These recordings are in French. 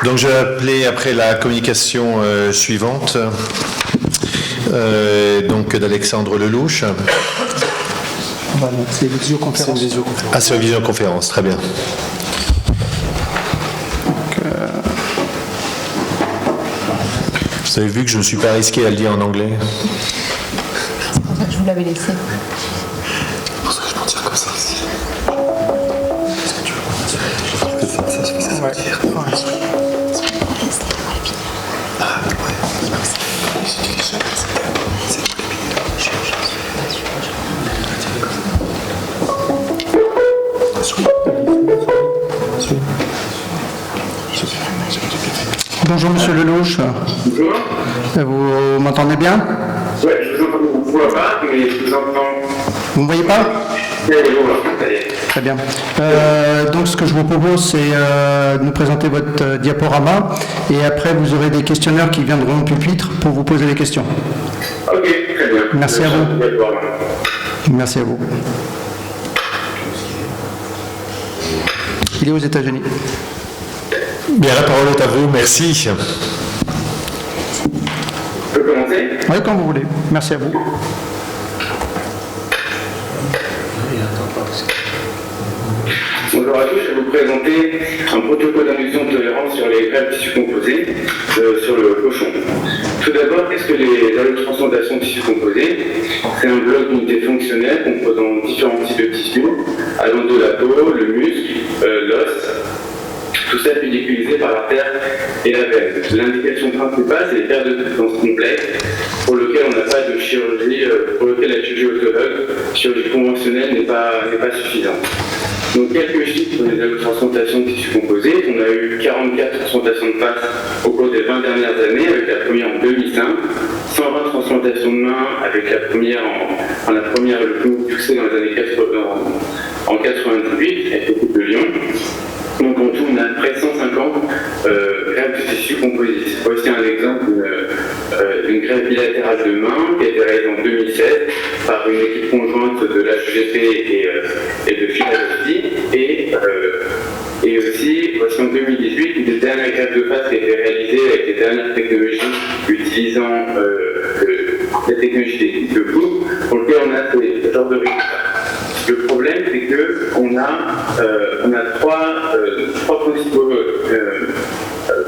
Donc je vais appeler après la communication suivante, donc d'Alexandre Lelouch. Voilà, c'est une visioconférence. Ah, c'est une visioconférence, très bien. Vous avez vu que je ne me suis pas risqué à le dire en anglais. C'est pour ça que je vous l'avais laissé. C'est pour ça que je m'en tire comme ça aussi. Est-ce que tu veux ça fait ça. Ouais. Ah ouais. C'est quelque chose. C'est pour les billets. Bonjour Monsieur Lelouch. Bonjour. Vous m'entendez bien? Ouais, je vous entends, vous ne voyez pas, mais je vous entends. Vous ne me voyez pas? Très bien. Donc ce que je vous propose, c'est de nous présenter votre diaporama et après vous aurez des questionnaires qui viendront au pupitre pour vous poser des questions. Ok, très bien. Merci à vous. Merci à vous. Il est aux États-Unis. Bien, la parole est à vous, merci. Je peux commencer? Oui, quand vous voulez. Merci à vous. Bonjour à tous, je vais vous présenter un protocole d'induction de tolérance sur les greffes tissus composés sur le cochon. Tout d'abord, qu'est-ce que les allotransplantations de tissus composés? C'est un bloc d'unités fonctionnelles composant différents types de tissus, allant de la peau, le muscle, l'os. Tout ça est ridiculisé par l'artère et la veine. L'indication principale, c'est les pertes de substances complexes pour lesquelles on n'a pas de chirurgie, pour lesquelles la chirurgie autologue, chirurgie conventionnelle n'est pas suffisante. Donc quelques chiffres sur les allotransplantations de tissus composés. On a eu 44 transplantations de face au cours des 20 dernières années, avec la première en 2005, 120 transplantations de main avec la première le plus succès dans les années 80, en 98, avec le couple de Lyon. Donc en tout, on a près de 150 greffes de tissus composites. Voici un exemple d'une greffe bilatérale de main qui a été réalisée en 2016 par une équipe conjointe de l'HGP et de Philadelphie. Et aussi, voici en 2018, une des dernières greffes de face qui a été réalisée avec les dernières technologies utilisant la technologie de coupe, pour lequel on a ce genre de résultats. Le problème, c'est qu'on a trois principaux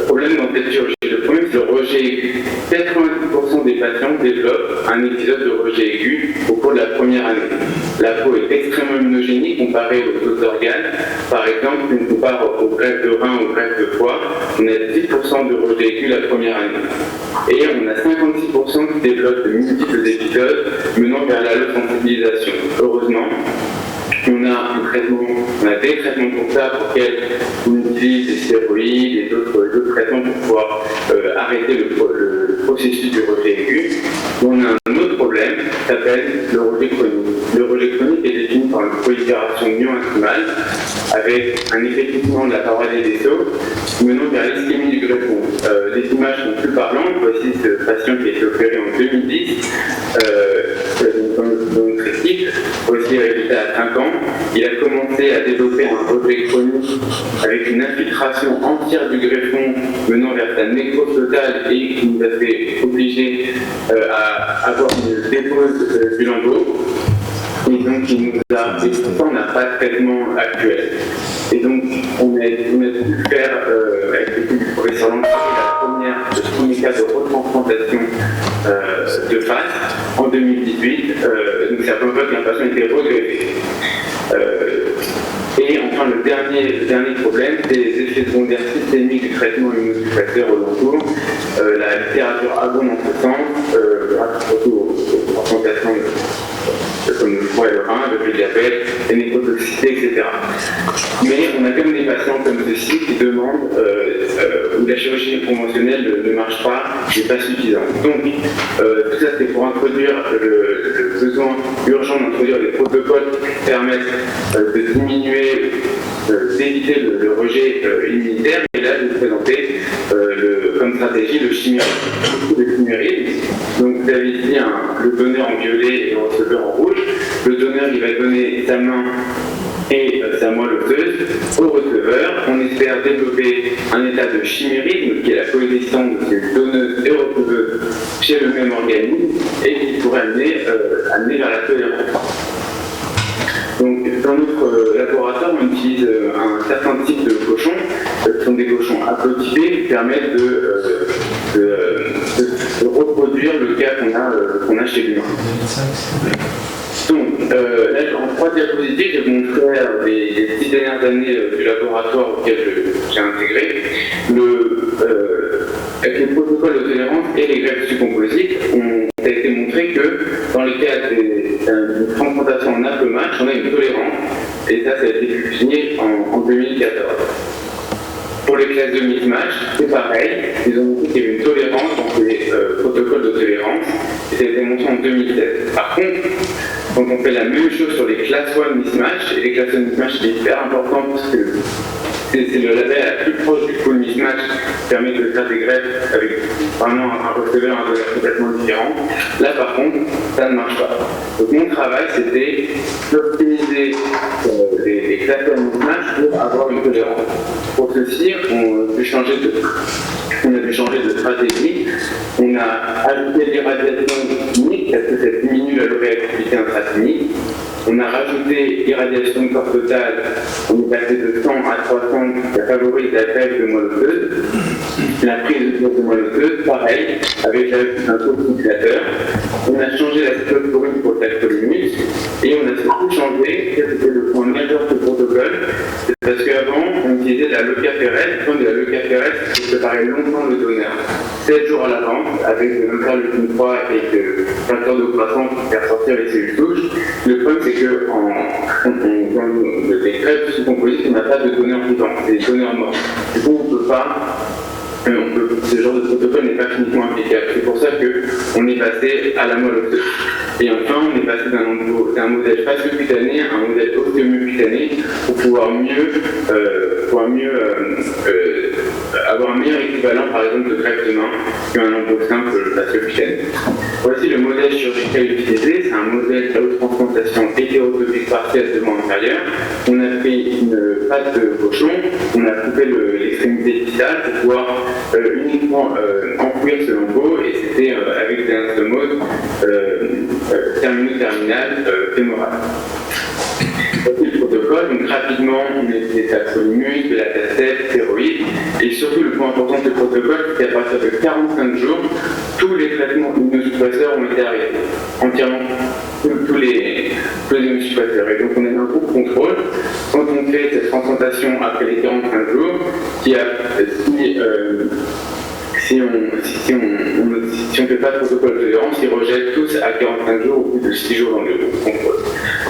problèmes dans cette chirurgie. Le premier, c'est le rejet aigu. 90% des patients développent un épisode de rejet aigu au cours de la première année. La peau est extrêmement immunogénique comparée aux autres organes. Par exemple, si on compare aux greffes de rein, aux greffes de foie, on a 10% de rejet aigu la première année. Et on a 56% qui développent de multiples épisodes menant vers l'allosensibilisation. Heureusement, on a des traitements pour ça, pour lesquels on utilise des stéroïdes et d'autres traitements pour pouvoir arrêter le processus du rejet aigu. On a un autre problème qui s'appelle le rejet chronique. Le rejet chronique est défini par une prolifération myo-incimale avec un effacissement de la paroi des vaisseaux menant vers l'ischémie du greffon. Les images sont plus parlantes. Voici ce patient qui a été opéré en 2010 dans notre équipe. Voici résultat à 5 ans. Il a commencé à développer un rejet chronique avec une infiltration entière du greffon menant vers sa nécrose totale et qui nous a fait obliger à avoir une dépose du lambeau. Et donc, et pourtant, on n'a pas de traitement actuel. Et donc, on a pu faire, avec l'équipe du professeur Lange, le premier cas de retransplantation de face en 2018. Donc, c'est la première fois qu'un patient a été regreffé. Et enfin, le dernier problème, c'est les effets secondaires systémiques du traitement immunosuppresseur au long cours. La littérature abonde en ce sens, grâce surtout aux transplantations comme le foie et le rein, avec le diabète, les néphrotoxicité, etc. Mais on a quand même des patients comme ceux-ci qui demandent où la chirurgie conventionnelle ne marche pas, n'est pas suffisante. Donc, tout ça c'est pour introduire le besoin urgent d'introduire des protocoles qui permettent de diminuer, d'éviter le rejet immunitaire. Et là, je vais vous présenter comme stratégie le chimérisme. Donc, vous avez ici le donneur en violet et le receveur en rouge. Le donneur, il va donner sa main et sa moelle osseuse au receveur. On espère développer un état de chimérisme qui est la coexistence de ces donneuses et receveuses chez le même organisme et qui pourrait amener vers la tolérance. Donc, dans notre laboratoire, on utilise un certain type de cochons, qui sont des cochons haplotypés qui permettent de reproduire le cas qu'on a chez l'humain. Donc, là, en 3 diapositives, je vais vous montrer les 10 dernières années du laboratoire auquel j'ai intégré. Avec les protocoles de tolérance et les greffes tissu-composites, ça a été montré que dans les cas d'une transplantation en apple match, on a une tolérance, et ça a été publié en 2014. Pour les classes de mismatch, c'est pareil, ils ont montré qu'il y avait une tolérance dans les protocoles de tolérance, et ça a été montré en 2016. Par contre, quand on fait la même chose sur les classes 1 mismatch, et les classes 1 mismatch c'est hyper important parce que c'est le label la plus proche du pool mismatch qui permet de faire des greffes avec vraiment un receveur, un donneur complètement différent. Là par contre, ça ne marche pas. Donc mon travail c'était d'optimiser les classes 1 mismatch pour avoir une tolérance. Pour ceci, on a dû changer de stratégie. On a ajouté l'irradiation chimique parce que ça diminue la réactivité intraclinique. On a rajouté l'irradiation de corps total, on est passé de 100 à 300, qui favorise la greffe de moelle osseuse. La prise de moelle osseuse, pareil, avec un co-stimulateur. On a changé la cyclosporine pour le tacrolimus, et on a surtout changé, c'était le point majeur de ce protocole, parce qu'avant, on utilisait de la leucapérèse. Le point de la leucapérèse, c'est de séparer longtemps le donneur, 7 jours à l'avance, avec de l'interleukine 3 et de facteurs de croissance pour faire sortir les cellules souches. Le problème, c'est que dans les greffes tissu-composites, on n'a pas de donneurs vivants, c'est des donneurs morts. Du coup, on ne peut pas. Ce genre de protocole n'est pas cliniquement applicable. C'est pour ça qu'on est passé à la moelle osseuse. Et enfin, on est passé d'un modèle fascio-cutané à un modèle ostéomyocutané pour pouvoir avoir un meilleur équivalent, par exemple, de greffe de main qu'un lambeau simple fascio-cutané. Voici le modèle chirurgical utilisé. C'est un modèle d'allotransplantation hétérotopique partielle de main inférieure. On a fait une patte de cochon, on a coupé l'extrémité distale pour pouvoir uniquement enfouir ce lambeau, et c'était avec des anastomoses terminal fémoral. Voici le protocole, donc rapidement on a utilisé tacrolimus, de la tacette, stéroïdes, et surtout le point important de ce protocole, c'est qu'à partir de 45 jours, tous les traitements immunosuppresseurs ont été arrêtés, entièrement, tous les immunosuppresseurs. Et donc on a un groupe contrôle. Quand on fait cette transplantation après les 45 jours, si on ne fait pas de protocole de tolérance, ils rejettent tous à 45 jours au bout de 6 jours dans le groupe contrôle.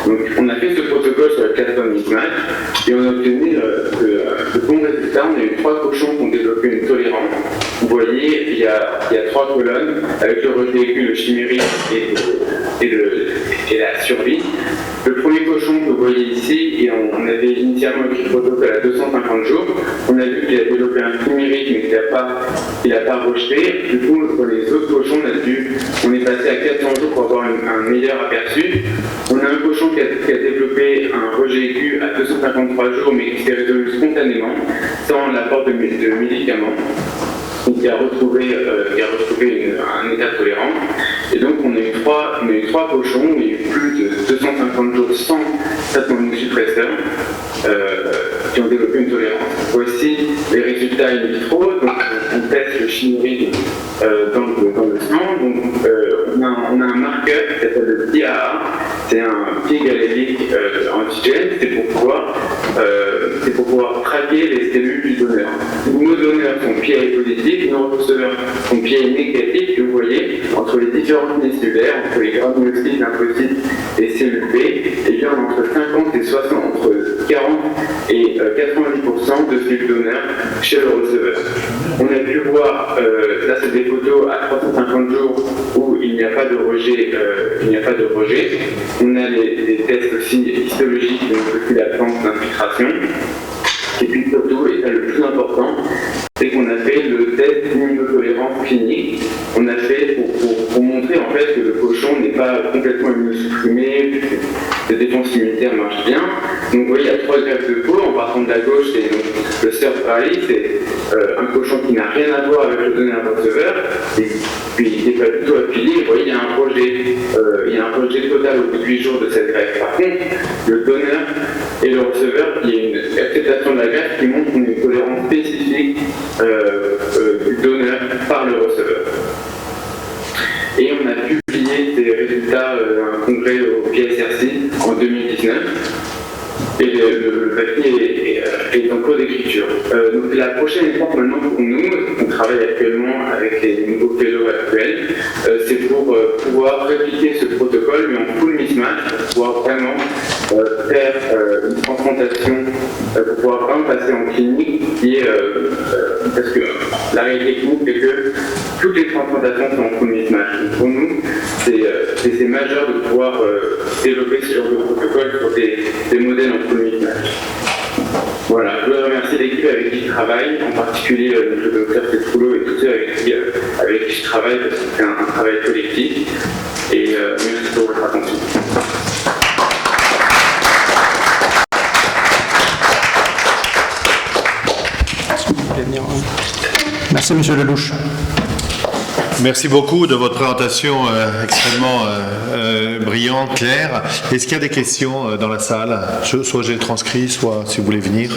Donc on a fait ce protocole sur la plateforme mismatch et on a obtenu de bons résultats. On a eu 3 cochons qui ont développé une tolérance. Vous voyez, il y a 3 colonnes avec le rejet aigu, le chimérisme et la survie. Le premier cochon que vous voyez ici, et on avait initialement écrit le protocole à 250 jours, on a vu qu'il a développé un chimérisme mais qu'il n'a pas rejeté. Du coup, pour les autres cochons, on est passé à 400 jours pour avoir un meilleur aperçu. On a un cochon qui a développé un rejet aigu à 253 jours mais qui s'est résolu spontanément, sans l'apport de médicaments. Donc, qui a retrouvé un état de tolérance. Et donc on a eu 3 cochons, il y a eu plus de 250 jours sans traitement immunosuppresseur qui ont développé une tolérance. Voici les résultats in vitro. Donc on teste le chimérisme dans le sang. Donc on a un marqueur qui s'appelle le PIAA. C'est un pied galélique antigène. C'est pour pouvoir traquer les cellules du donneur. Nos donneurs sont pieds positifs, nos receveurs sont pieds négatifs. Vous voyez, entre les différentes lignes cellulaires, entre les granulocytes, lymphocytes et cellules B, et bien entre 50 et 60, entre 40 et 90% de cellules donneurs chez le receveur. On a pu voir, là c'est des photos à 350 jours où il n'y a pas de rejet. On a les tests aussi histologiques, donc aussi l'absence d'infiltration. Et puis surtout, et ça le plus important, c'est qu'on a fait le test d'immunotolérance clinique. On a fait pour montrer en fait que le cochon n'est pas complètement immunosupprimé, que la défense immunitaire marche bien. Donc vous voyez, il y a 3 greffes de peau. En partant de la gauche, c'est donc le surf rally, c'est un cochon qui n'a rien à voir avec le donneur-receveur, et puis il n'est pas du tout affilié. Vous voyez, il y a un projet total au bout de 8 jours de cette greffe. Par contre, le donneur et le receveur, il y a une acceptation de la greffe qui montre une tolérance spécifique du donneur par le receveur. Et on a publié ces résultats à un congrès au PSRC en 2019. Et le papier est en cours d'écriture. Donc la prochaine étape maintenant pour nous, on travaille actuellement avec les nouveaux fellows actuels, c'est pour pouvoir répliquer ce protocole mais en full mismatch, pour pouvoir vraiment faire une transplantation, pour pouvoir vraiment passer en clinique, parce que la réalité clinique c'est que toutes les transplantations sont en full mismatch. Donc pour nous, c'est majeur de pouvoir développer ce genre de protocole sur des modèles en full mismatch. Voilà, je veux remercier l'équipe avec qui je travaille, en particulier le docteur Petroulo et tous ceux avec qui je travaille, parce que c'est un travail collectif. Et merci pour votre attention. Merci, M. Lelouch. Merci beaucoup de votre présentation extrêmement brillante, claire. Est-ce qu'il y a des questions dans la salle? Soit j'ai transcrit, soit si vous voulez venir.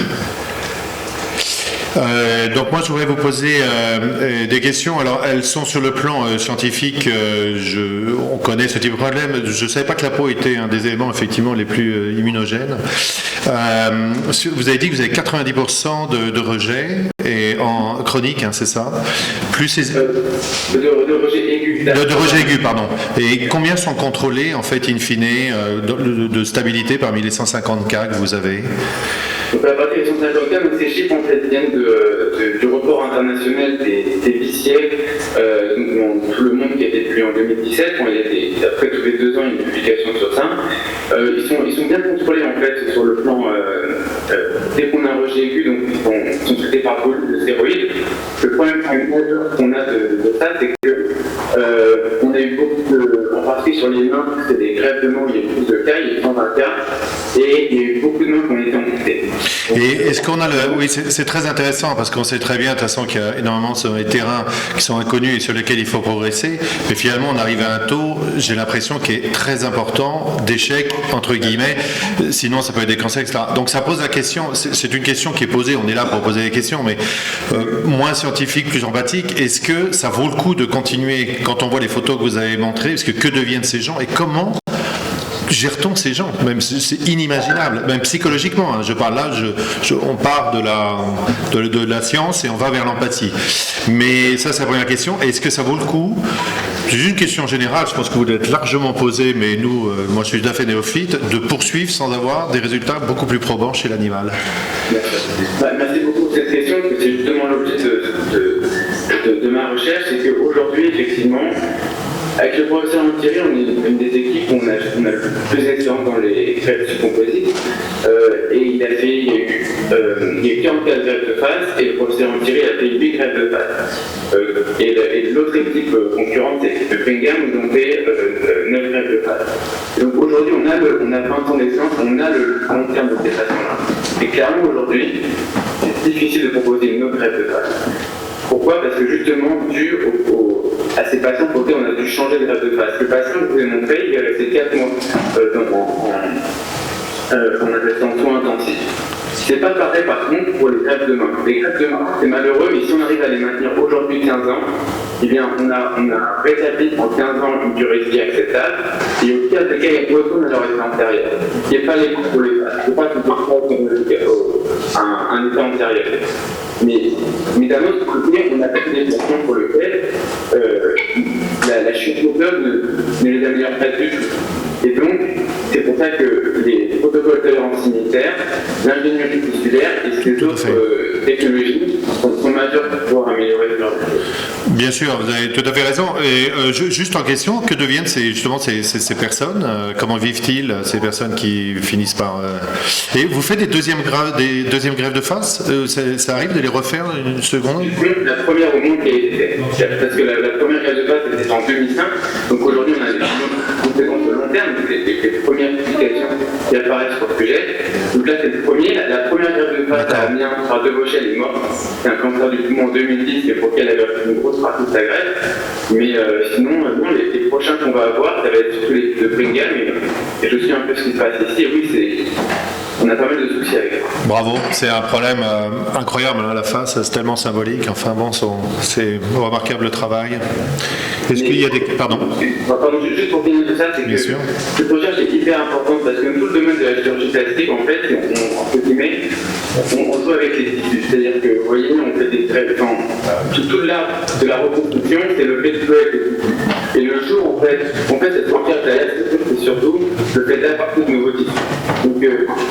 Donc moi je voudrais vous poser des questions. Alors elles sont sur le plan scientifique, on connaît ce type de problème. Je ne savais pas que la peau était un des éléments effectivement les plus immunogènes. Vous avez dit que vous avez 90% de rejet et en chronique, hein, c'est ça? Plus de rejet aigu. De rejet aigu, pardon. Et combien sont contrôlés en fait in fine de stabilité parmi les 150 cas que vous avez? Donc à partir des 150 cas, ces chiffres en fait viennent du report international des BCIEC dans tout le monde qui a été publié en 2017. Bon, après tous les 2 ans, il y a une publication sur ça. Ils sont bien contrôlés en fait sur le plan dès qu'on a un rejet aigu, donc ils sont traités par volume de stéroïdes. Le problème qu'on a de ça, c'est que on a eu beaucoup en particulier sur les mains, c'est des greffes de mains où il y a plus de cas, il y a 120 cas, et il y a eu beaucoup de mains qui ont été amputées. Et est-ce qu'on a oui, c'est très intéressant parce qu'on sait très bien de toute façon qu'il y a énormément sur les terrains qui sont inconnus et sur lesquels il faut progresser, mais finalement on arrive à un taux, j'ai l'impression, qui est très important d'échec entre guillemets, sinon ça peut être des cancers, etc. Donc ça pose la question, c'est une question qui est posée, on est là pour poser des questions, mais moins scientifique, plus empathique. Est-ce que ça vaut le coup de continuer quand on voit les photos que vous avez montrées, parce que deviennent ces gens et comment gère-t-on ces gens? Même c'est inimaginable, même psychologiquement. Hein. Je parle là, on part de la science et on va vers l'empathie. Mais ça, c'est la première question. Est-ce que ça vaut le coup? C'est juste une question générale, je pense que vous l'êtes largement posée, mais nous, moi je suis tout à fait néophyte, de poursuivre sans avoir des résultats beaucoup plus probants chez l'animal. Merci beaucoup pour cette question, parce que c'est justement l'objet de ma recherche, c'est qu'aujourd'hui, effectivement, avec le professeur Thierry, on est une des équipes où on a le plus d'expérience dans les greffes composites. Et il y a eu 44 greffes de face, et le professeur Thierry a fait 8 greffes de face. Et l'autre équipe concurrente, c'est l'équipe de Bingham, où ils ont fait 9 greffes de face. Donc aujourd'hui, on a 20 ans d'expérience, on a le long terme de ces patients-là. Et clairement, aujourd'hui, c'est difficile de proposer une autre greffe de face. Pourquoi? Parce que justement, dû à ces patients pour lesquels on a dû changer de greffe de face. Le patient que je vous ai montré, il est resté 4 mois on appelle ça en soins intensifs. C'est pas pareil par contre pour les greffes de main. Les greffes de main, c'est malheureux, mais si on arrive à les maintenir aujourd'hui 15 ans, eh bien on a rétabli en 15 ans une durée de vie acceptable, et au pire des cas, ils retournent à leur état antérieur. Il n'y a pas les coups pour les faces. Il ne faut pas que un état antérieur. Mais d'un autre côté, on a fait des patients pour lesquels la chute moteur ne les améliore pas du tout. Et donc, c'est pour ça que les protocoles de tolérance immunitaire, l'ingénierie tissulaire et ces autres technologies sont majeures pour pouvoir améliorer leur vie. Bien sûr, vous avez tout à fait raison. Et juste en question, que deviennent ces personnes? Comment vivent-ils, ces personnes qui finissent par... Et vous faites des deuxièmes greffes de face? Ça arrive de les refaire une seconde? La première au monde qui a été faite. Parce que la première greffe de face, c'était en 2005. Donc aujourd'hui, on a des conséquences de long interne, donc les premières publications qui apparaissent sur le sujet. Donc là, c'est le premier. La première greffe de face à Amiens par De Vauchel est morte. C'est un cancer du poumon en 2010, et pour lequel elle a fait une grosse partie de sa greffe. Mais sinon, non, les prochains qu'on va avoir, ça va être surtout les de Pringle, et je suis un peu ce qui se passe ici. Et oui, on a pas mal de soucis avec ça. Bravo, c'est un problème incroyable à la face, c'est tellement symbolique. Enfin bon, c'est un remarquable travail. Est-ce qu'il y a des... Pardon, juste pour finir tout ça, c'est que cette recherche est hyper importante parce que tout le domaine de la chirurgie plastique, en fait, entre guillemets, on joue avec les tissus. C'est-à-dire que, vous voyez, on fait des traitements. Tout l'art de la reconstruction, c'est le fait de jouer avec les tissus. Et le jour, en fait, cette recherche derrière, c'est surtout le fait d'apporter de nouveaux tissus. Donc,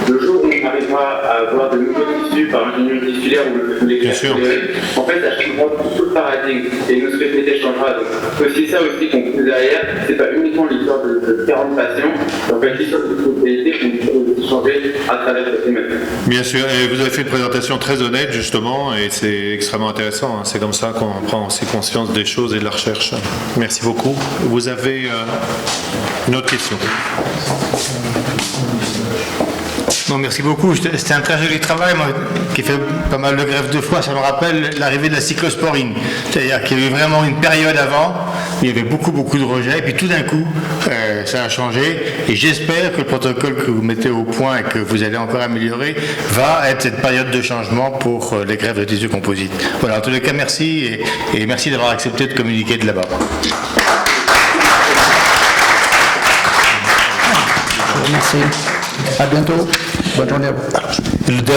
le jour où on arrivera à avoir de nouveaux tissus par ingénierie tissulaire ou les accélérer, en fait, ça changera tout le paradigme et notre société changera. Donc, c'est ça aussi qu'on pousse derrière, c'est pas uniquement l'histoire de 40 patients, en fait, l'histoire de spécialité qu'on peut changer à travers cette thématique. Bien sûr, et vous avez fait une présentation très honnête justement, et c'est extrêmement intéressant. C'est comme ça qu'on prend aussi conscience des choses et de la recherche. Merci beaucoup. Vous avez une autre question? Non, merci beaucoup. C'était un très joli travail, moi, qui fait pas mal de greffes de foie. Ça me rappelle l'arrivée de la cyclosporine. C'est-à-dire qu'il y avait vraiment une période avant où il y avait beaucoup de rejets, et puis tout d'un coup, ça a changé. Et j'espère que le protocole que vous mettez au point et que vous allez encore améliorer va être cette période de changement pour les greffes de tissu composite. Voilà, en tous les cas, merci, et merci d'avoir accepté de communiquer de là-bas. Merci. À bientôt. Bonne journée à vous.